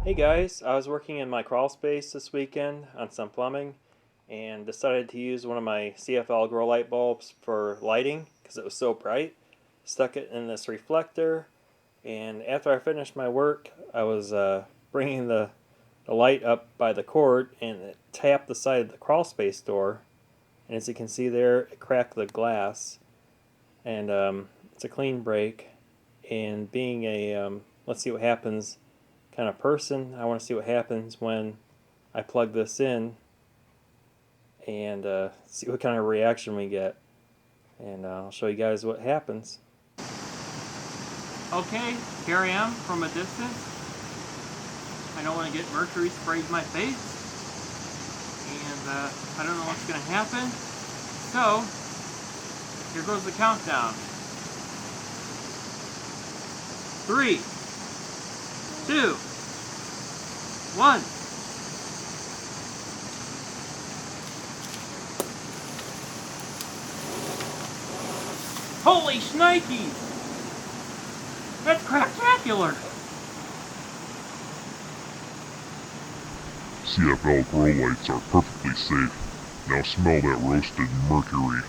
Hey guys, I was working in my crawl space this weekend on some plumbing and decided to use one of my CFL grow light bulbs for lighting because it was so bright. Stuck it in this reflector, and after I finished my work, I was bringing the light up by the cord, and it tapped the side of the crawl space door. And as you can see there, it cracked the glass, and it's a clean break. And being a let's see what happens kind of person, I want to see what happens when I plug this in and see what kind of reaction we get. And I'll show you guys what happens. Okay, here I am from a distance. I don't want to get mercury sprayed in my face, and I don't know what's going to happen. So, here goes the countdown. 3, 2, 1. Holy shnikes! That's cracktacular! CFL grow lights are perfectly safe. Now smell that roasted mercury.